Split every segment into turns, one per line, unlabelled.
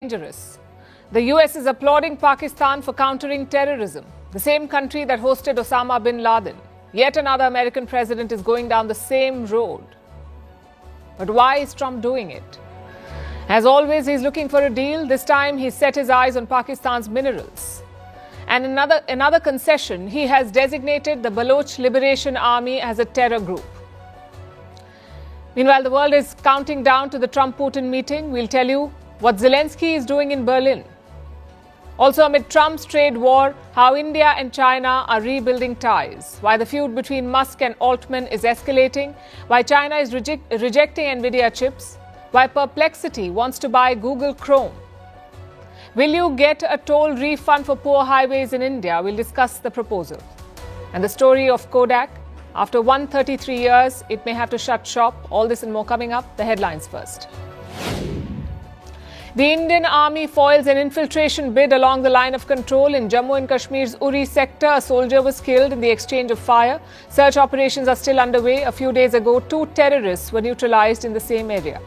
Dangerous. The US is applauding Pakistan for countering terrorism, the same country that hosted Osama bin Laden. Yet another American president is going down the same road. But why is Trump doing it? As always, he's looking for a deal. This time, he set his eyes on Pakistan's minerals. And another concession, he has designated the Baloch Liberation Army as a terror group. Meanwhile, the world is counting down to the Trump-Putin meeting. We'll tell you what Zelensky is doing in Berlin. Also, amid Trump's trade war, how India and China are rebuilding ties, why the feud between Musk and Altman is escalating, why China is rejecting Nvidia chips, why Perplexity wants to buy Google Chrome. Will you get a toll refund for poor highways in India? We'll discuss the proposal. And the story of Kodak. After 133 years, it may have to shut shop. All this and more coming up. The headlines first. The Indian Army foils an infiltration bid along the line of control in Jammu and Kashmir's Uri sector. A soldier was killed in the exchange of fire. Search operations are still underway. A few days ago, 2 terrorists were neutralized in the same area.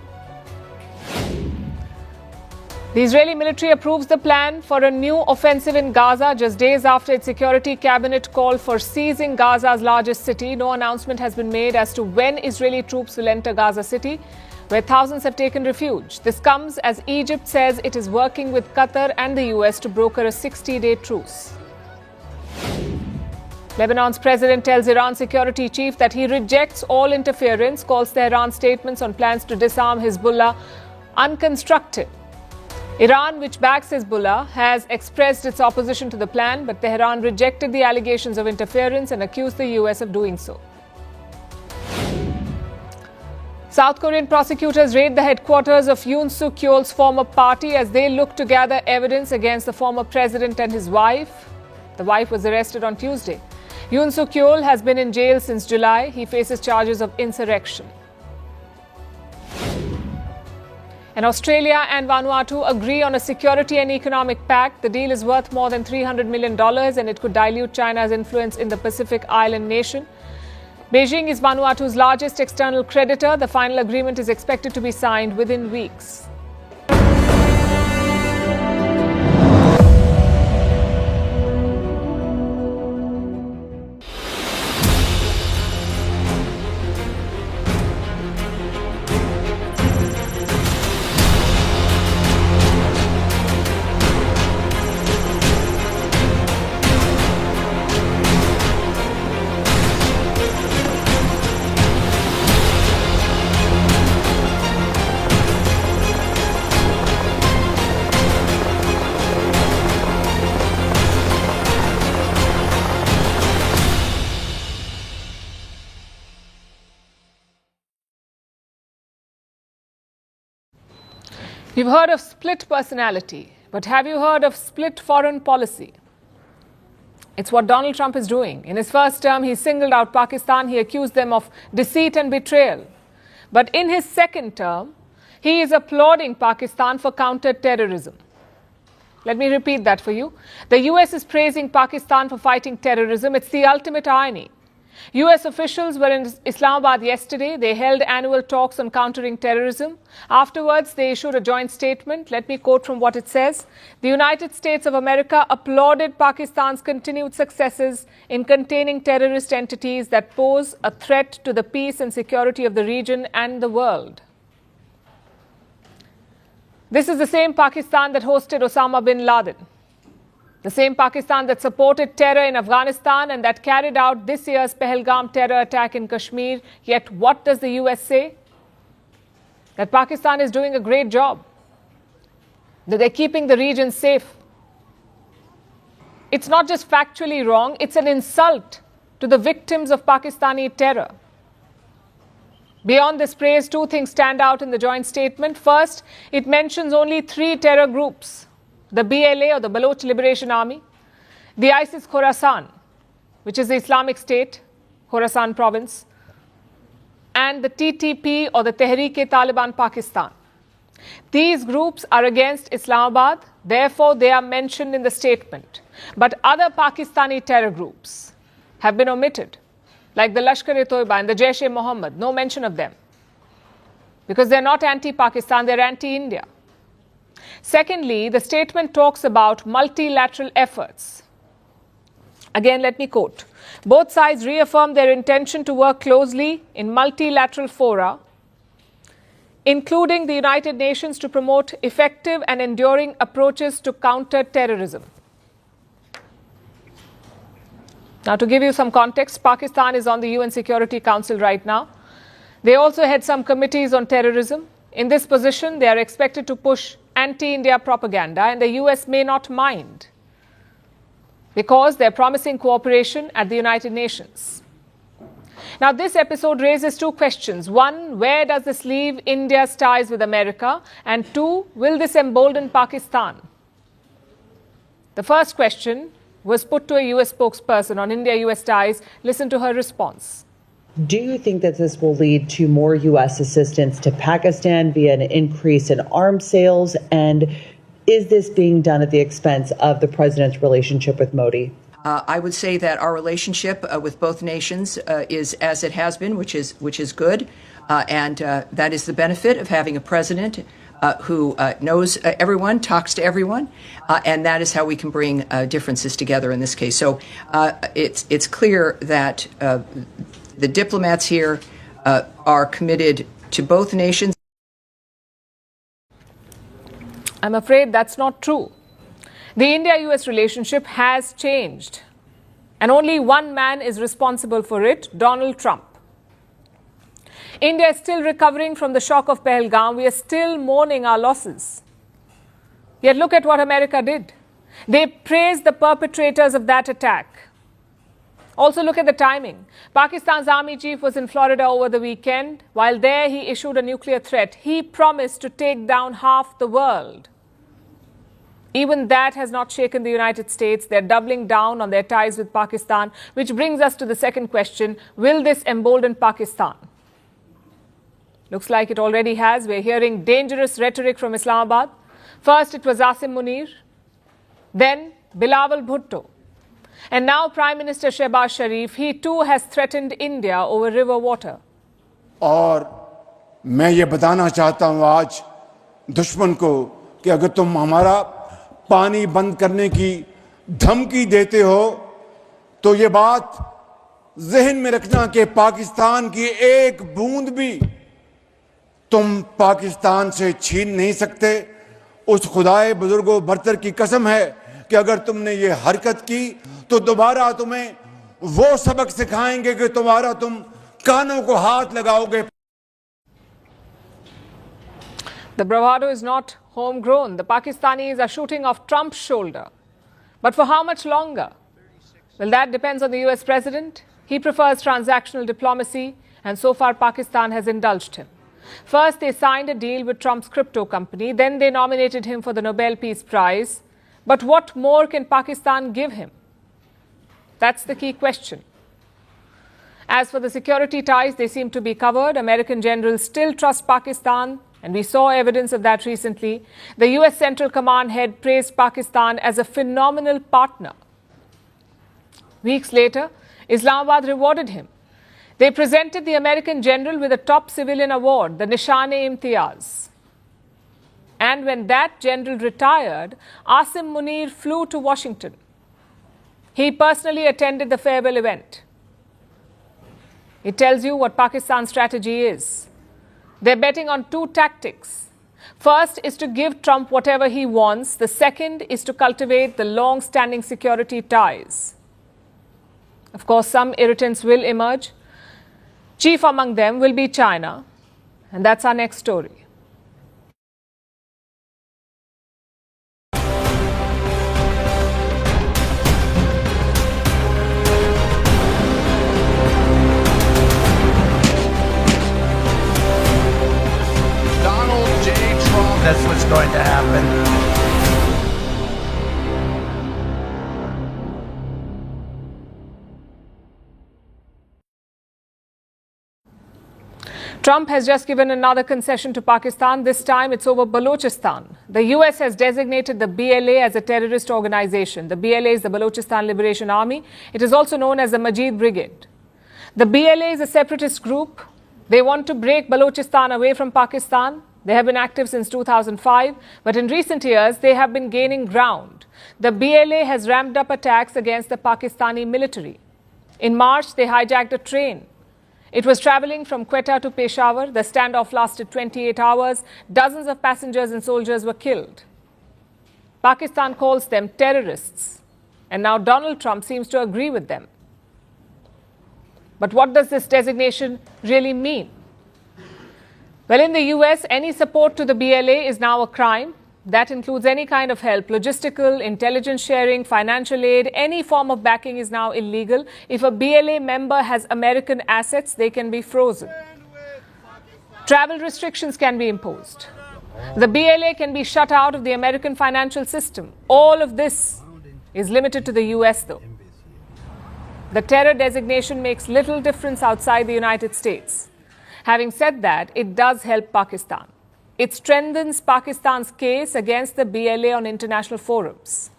The Israeli military approves the plan for a new offensive in Gaza just days after its security cabinet called for seizing Gaza's largest city. No announcement has been made as to when Israeli troops will enter Gaza City, where thousands have taken refuge. This comes as Egypt says it is working with Qatar and the US to broker a 60-day truce. Lebanon's president tells Iran's security chief that he rejects all interference, calls Tehran's statements on plans to disarm Hezbollah unconstructive. Iran, which backs Hezbollah, has expressed its opposition to the plan, but Tehran rejected the allegations of interference and accused the US of doing so. South Korean prosecutors raid the headquarters of Yoon Suk Yeol's former party as they look to gather evidence against the former president and his wife. The wife was arrested on Tuesday. Yoon Suk Yeol has been in jail since July. He faces charges of insurrection. And Australia and Vanuatu agree on a security and economic pact. The deal is worth more than $300 million and it could dilute China's influence in the Pacific island nation. Beijing is Vanuatu's largest external creditor. The final agreement is expected to be signed within weeks. You've heard of split personality, but have you heard of split foreign policy? It's what Donald Trump is doing. In his first term, he singled out Pakistan. He accused them of deceit and betrayal. But in his second term, he is applauding Pakistan for counter-terrorism. Let me repeat that for you. The US is praising Pakistan for fighting terrorism. It's the ultimate irony. US officials were in Islamabad yesterday. They held annual talks on countering terrorism. Afterwards, they issued a joint statement. Let me quote from what it says. The United States of America applauded Pakistan's continued successes in containing terrorist entities that pose a threat to the peace and security of the region and the world. This is the same Pakistan that hosted Osama bin Laden. The same Pakistan that supported terror in Afghanistan and that carried out this year's Pahalgam terror attack in Kashmir. Yet what does the US say? That Pakistan is doing a great job. That they're keeping the region safe. It's not just factually wrong, it's an insult to the victims of Pakistani terror. Beyond this praise, 2 things stand out in the joint statement. First, it mentions only 3 terror groups. The BLA or the Baloch Liberation Army, the ISIS Khorasan, which is the Islamic State, Khorasan province, and the TTP or the Tehreek-e-Taliban Pakistan. These groups are against Islamabad, therefore they are mentioned in the statement. But other Pakistani terror groups have been omitted, like the Lashkar-e-Toiba and the Jaish-e-Mohammed, no mention of them. Because they're not anti-Pakistan, they're anti-India. Secondly, the statement talks about multilateral efforts. Again, let me quote. Both sides reaffirm their intention to work closely in multilateral fora, including the United Nations, to promote effective and enduring approaches to counter terrorism. Now, to give you some context, Pakistan is on the UN Security Council right now. They also head some committees on terrorism. In this position, they are expected to push anti-India propaganda, and the US may not mind because they're promising cooperation at the United Nations. Now, this episode raises two questions. One, where does this leave India's ties with America? And two, will this embolden Pakistan? The first question was put to a US spokesperson on India-US ties. Listen to her response.
Do you think that this will lead to more U.S. assistance to Pakistan via an increase in arms sales? And is this being done at the expense of the president's relationship with Modi?
I would say that our relationship with both nations is as it has been, which is good. And that is the benefit of having a president who knows everyone, talks to everyone. And that is how we can bring differences together in this case. So it's clear that the diplomats here are committed to both nations.
I'm afraid that's not true. The India-US relationship has changed. And only one man is responsible for it, Donald Trump. India is still recovering from the shock of Pahalgam. We are still mourning our losses. Yet look at what America did. They praised the perpetrators of that attack. Also, look at the timing. Pakistan's army chief was in Florida over the weekend. While there, he issued a nuclear threat. He promised to take down half the world. Even that has not shaken the United States. They're doubling down on their ties with Pakistan, which brings us to the second question. Will this embolden Pakistan? Looks like it already has. We're hearing dangerous rhetoric from Islamabad. First, it was Asim Munir. Then, Bilawal Bhutto. And now Prime Minister Shehbaz Sharif, he too has threatened India over river water.
और मैं ये बताना चाहता हूँ आज दुश्मन को कि अगर तुम हमारा पानी बंद करने की धमकी देते हो तो ये बात ज़हन में रखना कि पाकिस्तान की एक बूंद भी तुम पाकिस्तान से छीन नहीं सकते। उस खुदाए बुजुर्गों बरतर की कसम है कि अगर तुमने ये हरकत की तो दोबारा तुम्हें वो सबक सिखाएंगे कि तुम कानों को हाथ लगाओगे।
The bravado is not homegrown. The Pakistanis are shooting off Trump's shoulder. But for how much longer? Well, that depends on the US president. He prefers transactional diplomacy, and so far Pakistan has indulged him. First, they signed a deal with Trump's crypto company. Then they nominated him for the Nobel Peace Prize. But what more can Pakistan give him? That's the key question. As for the security ties, they seem to be covered. American generals still trust Pakistan, and we saw evidence of that recently. The US Central Command head praised Pakistan as a phenomenal partner. Weeks later, Islamabad rewarded him. They presented the American general with a top civilian award, the Nishan-e-Imtiyaz. And when that general retired, Asim Munir flew to Washington. He personally attended the farewell event. It tells you what Pakistan's strategy is. They're betting on two tactics. First is to give Trump whatever he wants. The second is to cultivate the long-standing security ties. Of course, some irritants will emerge. Chief among them will be China. And that's our next story.
That's what's going to happen.
Trump has just given another concession to Pakistan. This time it's over Balochistan. The US has designated the BLA as a terrorist organization. The BLA is the Balochistan Liberation Army. It is also known as the Majid Brigade. The BLA is a separatist group. They want to break Balochistan away from Pakistan. They have been active since 2005, but in recent years, they have been gaining ground. The BLA has ramped up attacks against the Pakistani military. In March, they hijacked a train. It was traveling from Quetta to Peshawar. The standoff lasted 28 hours. Dozens of passengers and soldiers were killed. Pakistan calls them terrorists, and now Donald Trump seems to agree with them. But what does this designation really mean? Well, in the US, any support to the BLA is now a crime. That includes any kind of help, logistical, intelligence sharing, financial aid, any form of backing is now illegal. If a BLA member has American assets, they can be frozen. Travel restrictions can be imposed. The BLA can be shut out of the American financial system. All of this is limited to the US, though. The terror designation makes little difference outside the United States. Having said that, it does help Pakistan. It strengthens Pakistan's case against the BLA on international forums.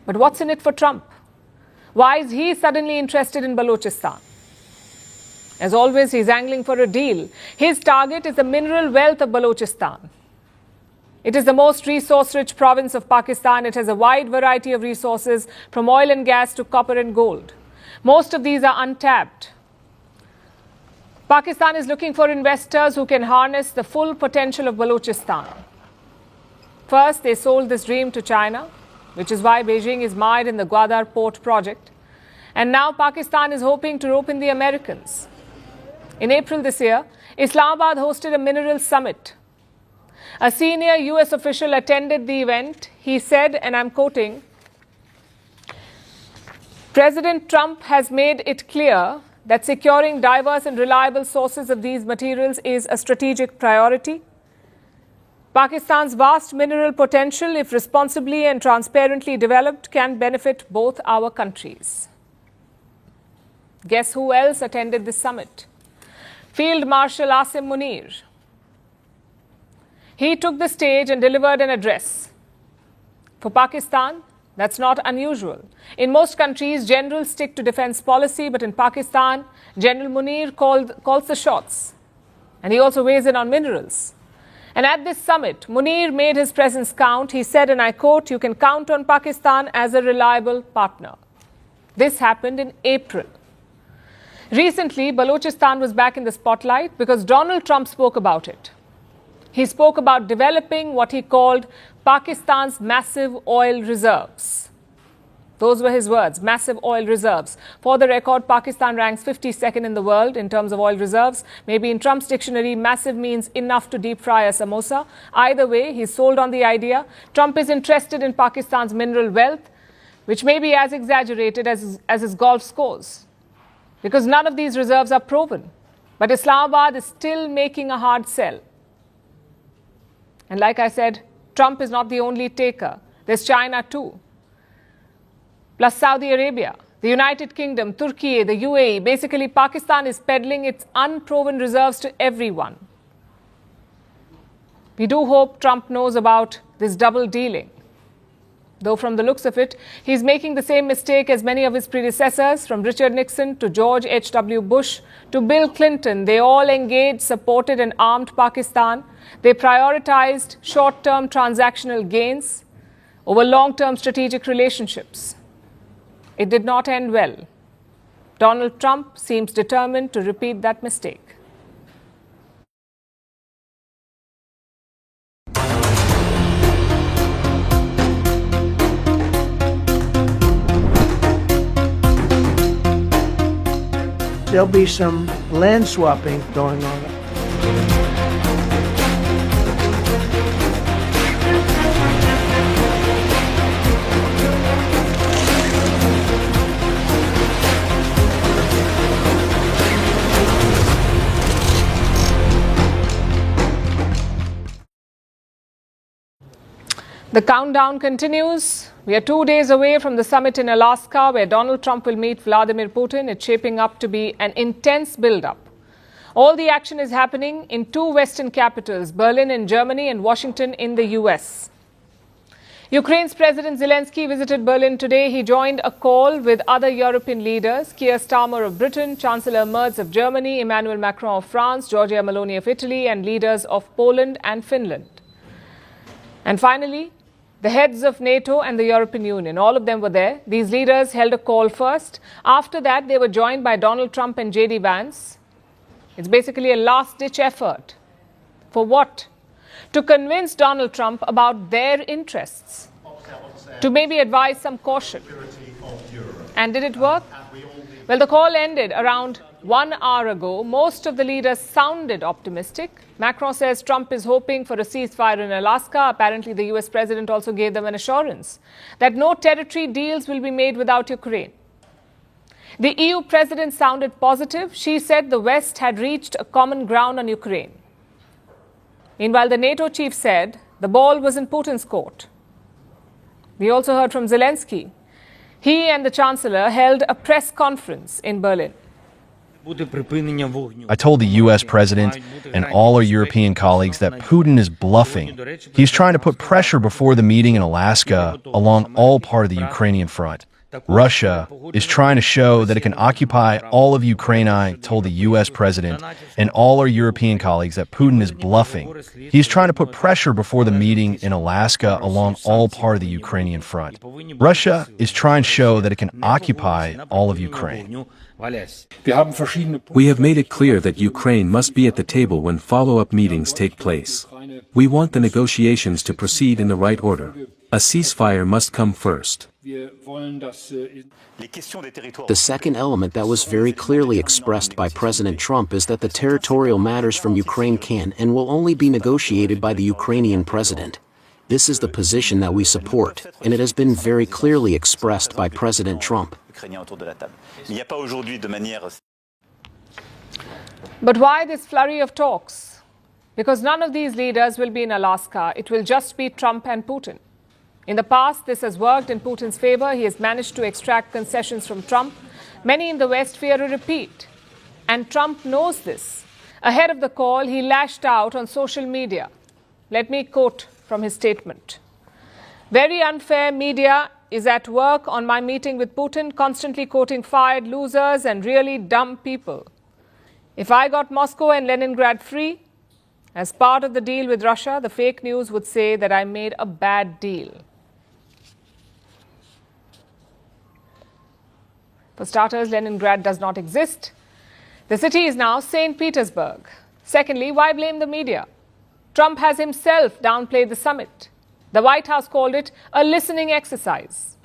But what's in it for Trump? Why is he suddenly interested in Balochistan? As always, he's angling for a deal. His target is the mineral wealth of Balochistan. It is the most resource-rich province of Pakistan. It has a wide variety of resources, from oil and gas to copper and gold. Most of these are untapped. Pakistan is looking for investors who can harness the full potential of Balochistan. First, they sold this dream to China, which is why Beijing is mired in the Gwadar port project. And now Pakistan is hoping to rope in the Americans. In April this year, Islamabad hosted a mineral summit. A senior US official attended the event. He said, and I'm quoting, "President Trump has made it clear that securing diverse and reliable sources of these materials is a strategic priority. Pakistan's vast mineral potential, if responsibly and transparently developed, can benefit both our countries." Guess who else attended this summit? Field Marshal Asim Munir. He took the stage and delivered an address. For Pakistan, that's not unusual. In most countries, generals stick to defense policy, but in Pakistan, General Munir calls the shots. And he also weighs in on minerals. And at this summit, Munir made his presence count. He said, and I quote, "You can count on Pakistan as a reliable partner." This happened in April. Recently, Balochistan was back in the spotlight because Donald Trump spoke about it. He spoke about developing what he called Pakistan's massive oil reserves. Those were his words, massive oil reserves. For the record, Pakistan ranks 52nd in the world in terms of oil reserves. Maybe in Trump's dictionary, massive means enough to deep fry a samosa. Either way, he's sold on the idea. Trump is interested in Pakistan's mineral wealth, which may be as exaggerated as his golf scores, because none of these reserves are proven. But Islamabad is still making a hard sell. And like I said, Trump is not the only taker. There's China too. Plus Saudi Arabia, the United Kingdom, Turkey, the UAE. Basically, Pakistan is peddling its unproven reserves to everyone. We do hope Trump knows about this double dealing. Though from the looks of it, he's making the same mistake as many of his predecessors, from Richard Nixon to George H.W. Bush to Bill Clinton. They all engaged, supported and armed Pakistan. They prioritized short-term transactional gains over long-term strategic relationships. It did not end well. Donald Trump seems determined to repeat that mistake.
There'll be some land swapping going on.
The countdown continues. We are 2 days away from the summit in Alaska, where Donald Trump will meet Vladimir Putin. It's shaping up to be an intense build-up. All the action is happening in two Western capitals, Berlin in Germany and Washington in the US. Ukraine's President Zelensky visited Berlin today. He joined a call with other European leaders, Keir Starmer of Britain, Chancellor Merz of Germany, Emmanuel Macron of France, Giorgia Meloni of Italy, and leaders of Poland and Finland. And finally, the heads of NATO and the European Union, all of them were there. These leaders held a call first. After that, they were joined by Donald Trump and J.D. Vance. It's basically a last-ditch effort. For what? To convince Donald Trump about their interests, to maybe advise some caution. And did it work? Well, the call ended around 1 hour ago. Most of the leaders sounded optimistic. Macron says Trump is hoping for a ceasefire in Alaska. Apparently, the US president also gave them an assurance that no territory deals will be made without Ukraine. The EU president sounded positive. She said the West had reached a common ground on Ukraine. Meanwhile, the NATO chief said the ball was in Putin's court. We also heard from Zelensky. He and the Chancellor held a press conference in Berlin.
I told the U.S. president and all our European colleagues that Putin is bluffing. He's trying to put pressure before the meeting in Alaska along all part of the Ukrainian front. Russia is trying to show that it can occupy all of Ukraine. I told the U.S. president and all our European colleagues that Putin is bluffing. He's trying to put pressure before the meeting in Alaska along all part of the Ukrainian front. Russia is trying to show that it can occupy all of Ukraine.
We have made it clear that Ukraine must be at the table when follow-up meetings take place. We want the negotiations to proceed in the right order. A ceasefire must come first.
The second element that was very clearly expressed by President Trump is that the territorial matters from Ukraine can and will only be negotiated by the Ukrainian president. This is the position that we support, and it has been very clearly expressed by President Trump.
But why this flurry of talks? Because none of these leaders will be in Alaska. It will just be Trump and Putin. In the past, this has worked in Putin's favor. He has managed to extract concessions from Trump. Many in the West fear a repeat. And Trump knows this. Ahead of the call, he lashed out on social media. Let me quote from his statement. "Very unfair media is at work on my meeting with Putin, constantly quoting fired losers and really dumb people. If I got Moscow and Leningrad free, as part of the deal with Russia, the fake news would say that I made a bad deal." For starters, Leningrad does not exist. The city is now St. Petersburg. Secondly, why blame the media? Trump has himself downplayed the summit. The White House called it a listening exercise.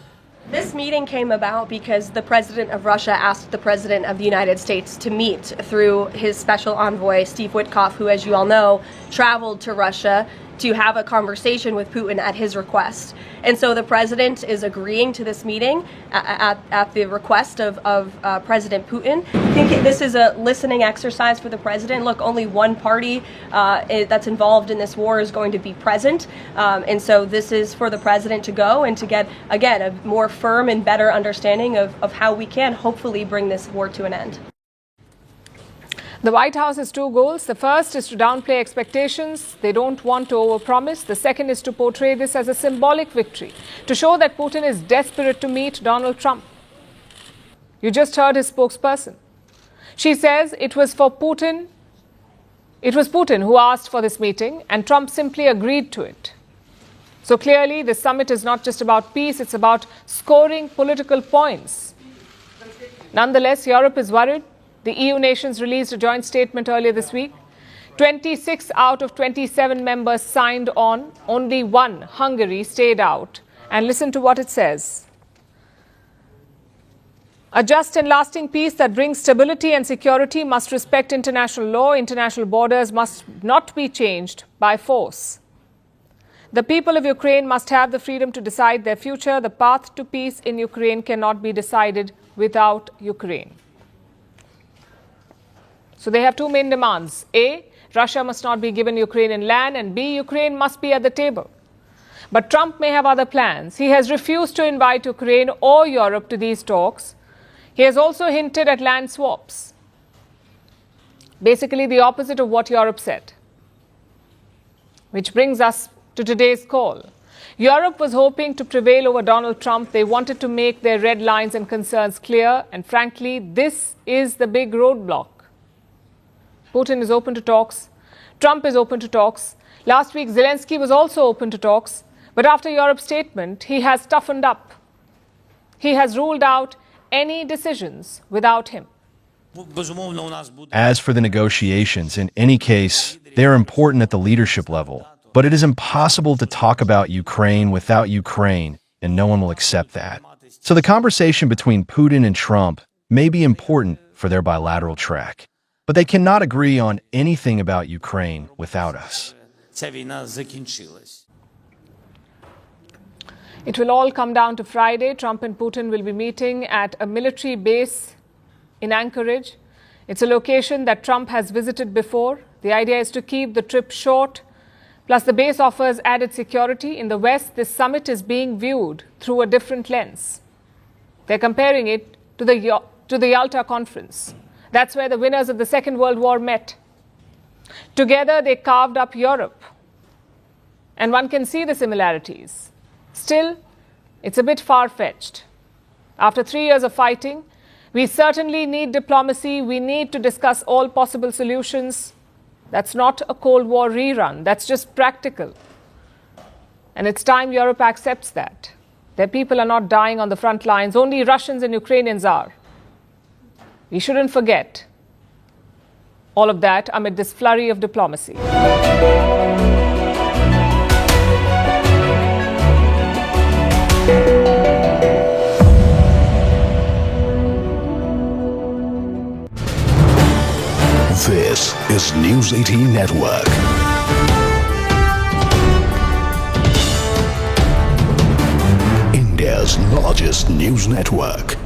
This meeting came about because the president of Russia asked the president of the United States to meet through his special envoy, Steve Witkoff, who, as you all know, traveled to Russia to have a conversation with Putin at his request. And so the president is agreeing to this meeting at the request of President Putin. I think this is a listening exercise for the president. Look, only one party that's involved in this war is going to be present. And so this is for the president to go and to get, again, a more firm and better understanding of how we can hopefully bring this war to an end.
The White House has two goals. The first is to downplay expectations. They don't want to overpromise. The second is to portray this as a symbolic victory, to show that Putin is desperate to meet Donald Trump. You just heard his spokesperson. She says it was Putin who asked for this meeting, and Trump simply agreed to it. So clearly, this summit is not just about peace, it's about scoring political points. Nonetheless, Europe is worried. The EU nations released a joint statement earlier this week. 26 out of 27 members signed on. Only one, Hungary, stayed out. And listen to what it says. "A just and lasting peace that brings stability and security must respect international law. International borders must not be changed by force. The people of Ukraine must have the freedom to decide their future. The path to peace in Ukraine cannot be decided without Ukraine." So they have two main demands. A, Russia must not be given Ukrainian land, and B, Ukraine must be at the table. But Trump may have other plans. He has refused to invite Ukraine or Europe to these talks. He has also hinted at land swaps. Basically the opposite of what Europe said. Which brings us to today's call. Europe was hoping to prevail over Donald Trump. They wanted to make their red lines and concerns clear. And frankly, this is the big roadblock. Putin is open to talks. Trump is open to talks. Last week, Zelensky was also open to talks. But after Europe's statement, he has toughened up. He has ruled out any decisions without him.
As for the negotiations, in any case, they're important at the leadership level. But it is impossible to talk about Ukraine without Ukraine, and no one will accept that. So the conversation between Putin and Trump may be important for their bilateral track, but they cannot agree on anything about Ukraine without us.
It will all come down to Friday. Trump and Putin will be meeting at a military base in Anchorage. It's a location that Trump has visited before. The idea is to keep the trip short. Plus, the base offers added security. In the West, this summit is being viewed through a different lens. They're comparing it to the Yalta Conference. That's where the winners of the Second World War met. Together, they carved up Europe. And one can see the similarities. Still, it's a bit far-fetched. After 3 years of fighting, we certainly need diplomacy. We need to discuss all possible solutions. That's not a Cold War rerun. That's just practical. And it's time Europe accepts that. Their people are not dying on the front lines. Only Russians and Ukrainians are. We shouldn't forget all of that amid this flurry of diplomacy.
This is News 18 Network. India's largest news network.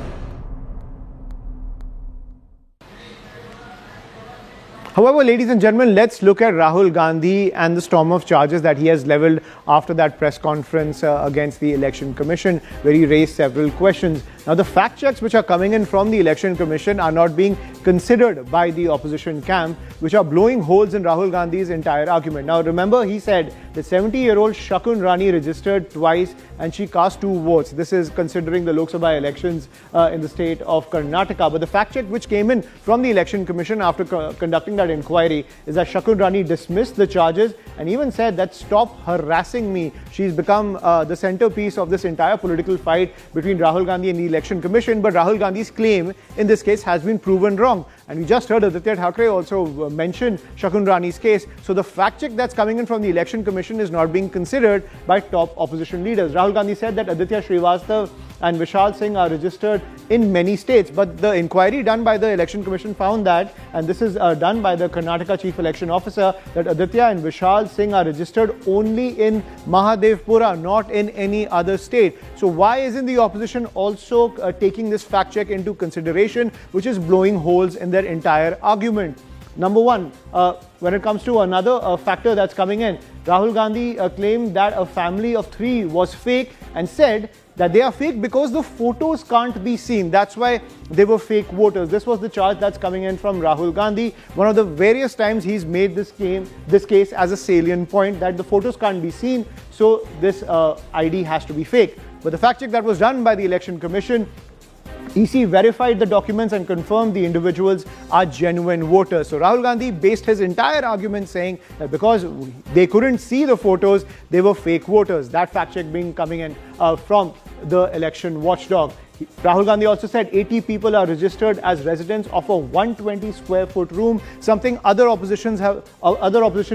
However, ladies and gentlemen, let's look at Rahul Gandhi and the storm of charges that he has leveled after that press conference against the Election Commission, where he raised several questions. Now, the fact checks which are coming in from the Election Commission are not being considered by the opposition camp, which are blowing holes in Rahul Gandhi's entire argument. Now, remember, he said the 70-year-old Shakun Rani registered twice and she cast 2 votes. This is considering the Lok Sabha elections in the state of Karnataka. But the fact check which came in from the Election Commission after conducting that inquiry is that Shakun Rani dismissed the charges and even said that stop harassing me. She's become the centerpiece of this entire political fight between Rahul Gandhi and the Election Commission. But Rahul Gandhi's claim in this case has been proven wrong. And we just heard Aditya Thackeray also mention Shakun Rani's case. So the fact check that's coming in from the Election Commission is not being considered by top opposition leaders. Rahul Gandhi said that Aditya Srivastav and Vishal Singh are registered in many states. But the inquiry done by the Election Commission found that, and this is done by the Karnataka Chief Election Officer, that Aditya and Vishal Singh are registered only in Mahadevpura, not in any other state. So why isn't the opposition also taking this fact check into consideration, which is blowing holes in their entire argument? Number one, when it comes to another factor that's coming in, Rahul Gandhi claimed that a family of 3 was fake and said that they are fake because the photos can't be seen. That's why they were fake voters. This was the charge that's coming in from Rahul Gandhi. One of the various times he's made this case as a salient point that the photos can't be seen, so this ID has to be fake. But the fact check that was done by the Election Commission, EC verified the documents and confirmed the individuals are genuine voters. So Rahul Gandhi based his entire argument saying that because they couldn't see the photos, they were fake voters. That fact check being coming in from the election watchdog. Rahul Gandhi also said 80 people are registered as residents of a 120 square foot room, something other opposition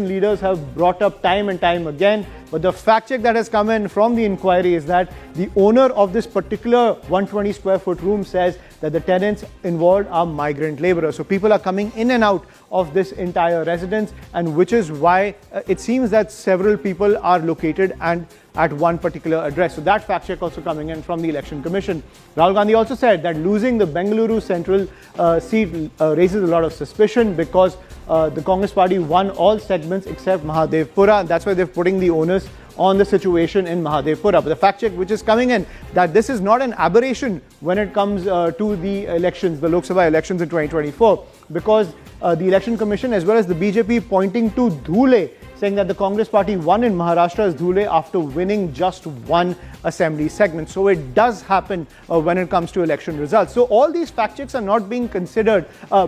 leaders have brought up time and time again. But the fact check that has come in from the inquiry is that the owner of this particular 120 square foot room says that the tenants involved are migrant laborers. So people are coming in and out of this entire residence, and which is why it seems that several people are located and at one particular address. So that fact check also coming in from the Election Commission. Rahul Gandhi also said that losing the Bengaluru Central seat raises a lot of suspicion because the Congress party won all segments except Mahadevpura. That's why they're putting the onus on the situation in Mahadevpura. But the fact check which is coming in, that this is not an aberration when it comes to the elections, the Lok Sabha elections in 2024, because the Election Commission as well as the BJP pointing to Dhule saying that the Congress party won in Maharashtra's Dhule after winning just one assembly segment. So it does happen when it comes to election results. So all these fact checks are not being considered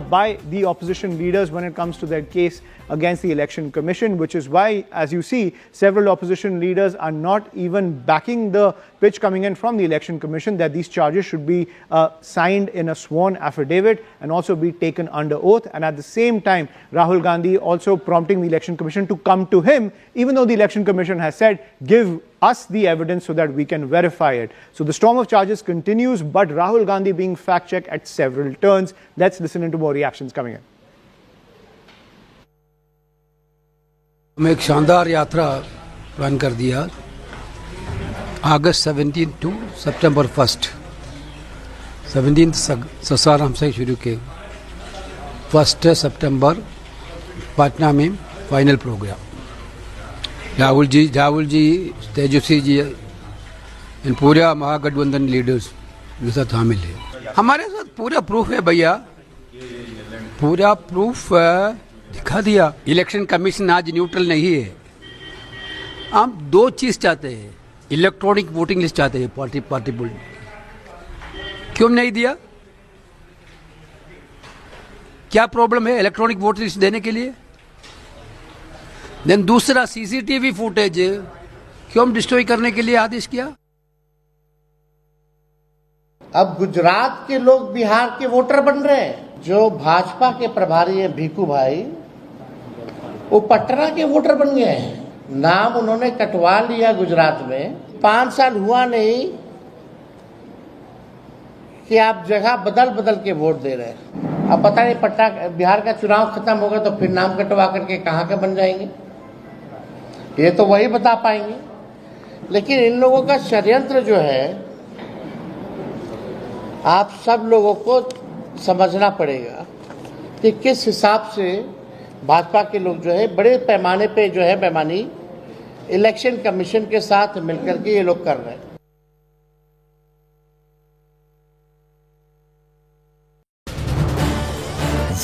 by the opposition leaders when it comes to their case against the Election Commission, which is why, as you see, several opposition leaders are not even backing the pitch coming in from the Election Commission that these charges should be signed in a sworn affidavit and also be taken under oath. And at the same time, Rahul Gandhi also prompting the Election Commission to come to him, even though the Election Commission has said, give us the evidence so that we can verify it. So the storm of charges continues, but Rahul Gandhi being fact-checked at several turns. Let's listen into more reactions coming in.
हमने एक शानदार यात्रा plan कर दिया अगस्त 17 to सितंबर 1 17 ससार हमसे शुरू के 1 सितंबर पटना में फाइनल प्रोग्राम राहुल जी तेजस्वी जी इन पूरा महागठबंधन लीडर्स के साथ शामिल है हमारे साथ पूरा प्रूफ है भैया पूरा प्रूफ दिखा दिया इलेक्शन कमीशन आज न्यूट्रल नहीं है हम दो चीज चाहते हैं इलेक्ट्रॉनिक वोटिंग लिस्ट चाहते हैं पार्टी क्यों नहीं दिया क्या प्रॉब्लम है इलेक्ट्रॉनिक वोटिंग लिस्ट देने के लिए देन दूसरा सीसीटीवी फुटेज क्यों डिस्ट्रॉय करने के लिए आदेश किया
अब गुजरात के लोग बिहार के वोटर बन रहे हैं जो भाजपा के प्रभारी हैं भीखू भाई वो पटना के वोटर बन गए हैं नाम उन्होंने कटवा लिया गुजरात में 5 साल हुआ नहीं कि आप जगह बदल बदल के वोट दे रहे हैं अब पता नहीं पटना बिहार का चुनाव खत्म होगा तो फिर नाम कटवा करके कहाँ के बन जाएंगे ये तो वही बता पाएंगे लेकिन इन लोगों का षड्यंत्र जो है आप सब लोगों को समझना पड़ेगा कि किस हिसाब से भाजपा के लोग जो है बड़े पैमाने पे जो है बेईमानी इलेक्शन कमीशन के साथ मिलकर के ये लोग कर रहे हैं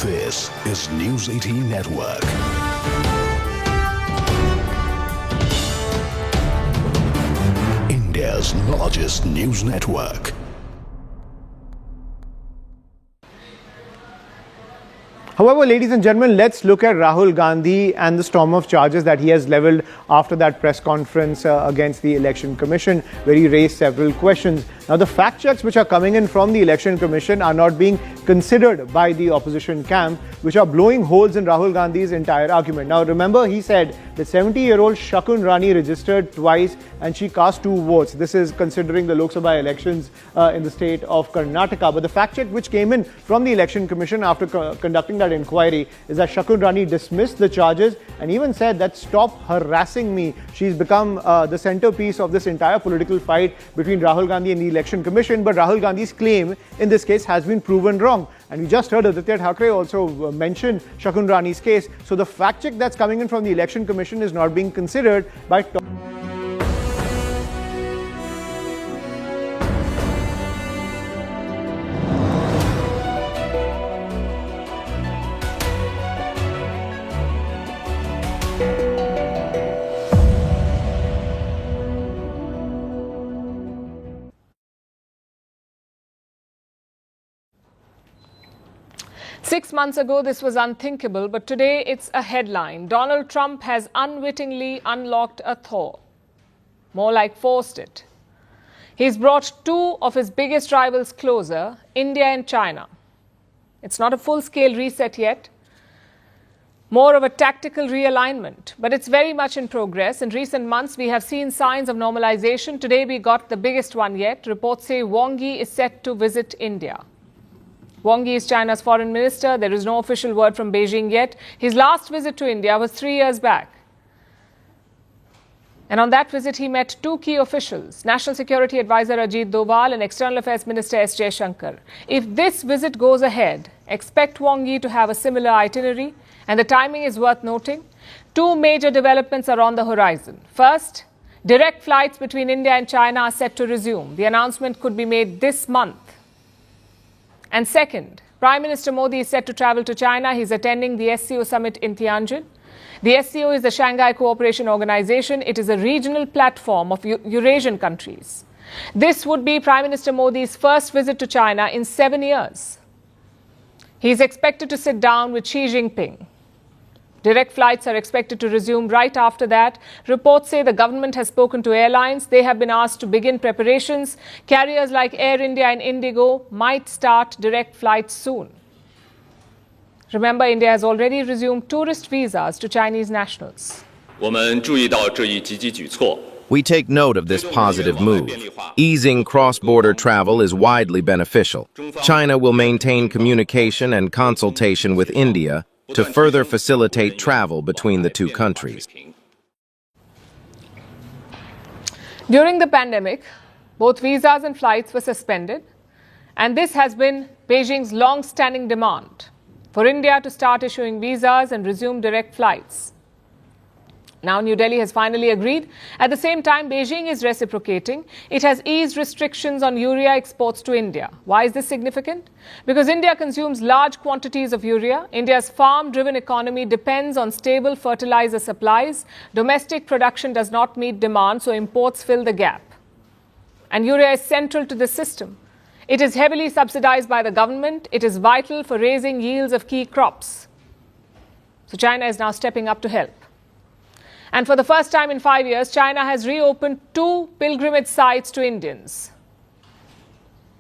This is News 18 Network. India's largest news network.
However, ladies and gentlemen, let's look at Rahul Gandhi and the storm of charges that he has leveled after that press conference against the Election Commission, where he raised several questions. Now, the fact checks which are coming in from the Election Commission are not being considered by the opposition camp, which are blowing holes in Rahul Gandhi's entire argument. Now, remember, he said that 70-year-old Shakun Rani registered twice and she cast 2 votes. This is considering the Lok Sabha elections in the state of Karnataka. But the fact check which came in from the Election Commission after conducting that inquiry is that Shakun Rani dismissed the charges and even said that stop harassing me. She's become the centerpiece of this entire political fight between Rahul Gandhi and the Election Commission. But Rahul Gandhi's claim in this case has been proven wrong. And we just heard Aditya Thackeray also mention Shakun Rani's case. So the fact check that's coming in from the Election Commission is not being considered by
Six months ago, this was unthinkable, but today it's a headline. Donald Trump has unwittingly unlocked a Thor. More like forced it. He's brought 2 of his biggest rivals closer, India and China. It's not a full-scale reset yet, more of a tactical realignment, but it's very much in progress. In recent months, we have seen signs of normalization. Today, we got the biggest one yet. Reports say Wang Yi is set to visit India. Wang Yi is China's foreign minister. There is no official word from Beijing yet. His last visit to India was 3 years back. And on that visit, he met 2 key officials, National Security Advisor Ajit Doval and External Affairs Minister S. Jaishankar. If this visit goes ahead, expect Wang Yi to have a similar itinerary. And the timing is worth noting. 2 major developments are on the horizon. First, direct flights between India and China are set to resume. The announcement could be made this month. And second, Prime Minister Modi is set to travel to China. He's attending the SCO summit in Tianjin. The SCO is the Shanghai Cooperation Organization. It is a regional platform of Eurasian countries. This would be Prime Minister Modi's first visit to China in 7 years. He is expected to sit down with Xi Jinping. Direct flights are expected to resume right after that. Reports say the government has spoken to airlines. They have been asked to begin preparations. Carriers like Air India and Indigo might start direct flights soon. Remember, India has already resumed tourist visas to Chinese nationals.
We take note of this positive move. Easing cross-border travel is widely beneficial. China will maintain communication and consultation with India to further facilitate travel between the two countries.
During the pandemic, both visas and flights were suspended, and this has been Beijing's long-standing demand for India to start issuing visas and resume direct flights. Now New Delhi has finally agreed. At the same time, Beijing is reciprocating. It has eased restrictions on urea exports to India. Why is this significant? Because India consumes large quantities of urea. India's farm-driven economy depends on stable fertilizer supplies. Domestic production does not meet demand, so imports fill the gap. And urea is central to this system. It is heavily subsidized by the government. It is vital for raising yields of key crops. So China is now stepping up to help. And for the first time in 5 years, China has reopened 2 pilgrimage sites to Indians: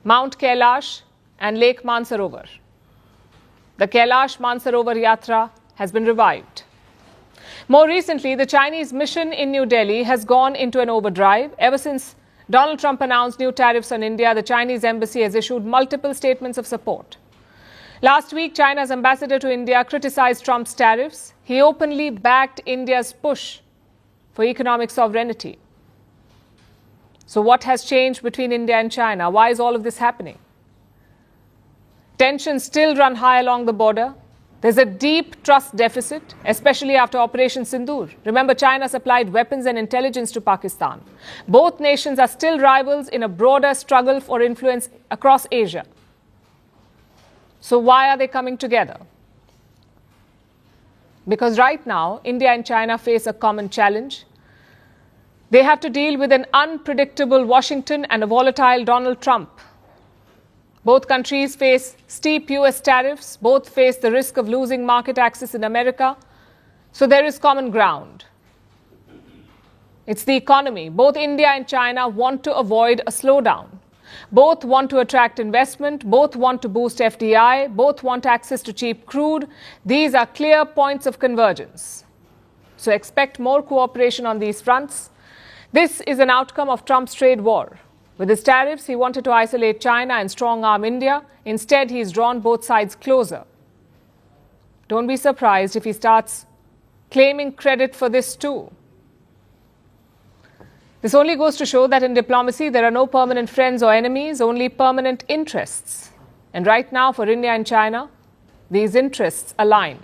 Mount Kailash and Lake Mansarovar. The Kailash Mansarovar Yatra has been revived. More recently, the Chinese mission in New Delhi has gone into an overdrive. Ever since Donald Trump announced new tariffs on India, the Chinese embassy has issued multiple statements of support. Last week, China's ambassador to India criticized Trump's tariffs. He openly backed India's push for economic sovereignty. So what has changed between India and China? Why is all of this happening? Tensions still run high along the border. There's a deep trust deficit, especially after Operation Sindoor. Remember, China supplied weapons and intelligence to Pakistan. Both nations are still rivals in a broader struggle for influence across Asia. So why are they coming together? Because right now, India and China face a common challenge. They have to deal with an unpredictable Washington and a volatile Donald Trump. Both countries face steep US tariffs. Both face the risk of losing market access in America. So there is common ground. It's the economy. Both India and China want to avoid a slowdown. Both want to attract investment. Both want to boost FDI. Both want access to cheap crude. These are clear points of convergence. So expect more cooperation on these fronts. This is an outcome of Trump's trade war. With his tariffs, he wanted to isolate China and strong-arm India. Instead, he's drawn both sides closer. Don't be surprised if he starts claiming credit for this too. This only goes to show that in diplomacy, there are no permanent friends or enemies, only permanent interests. And right now, for India and China, these interests align.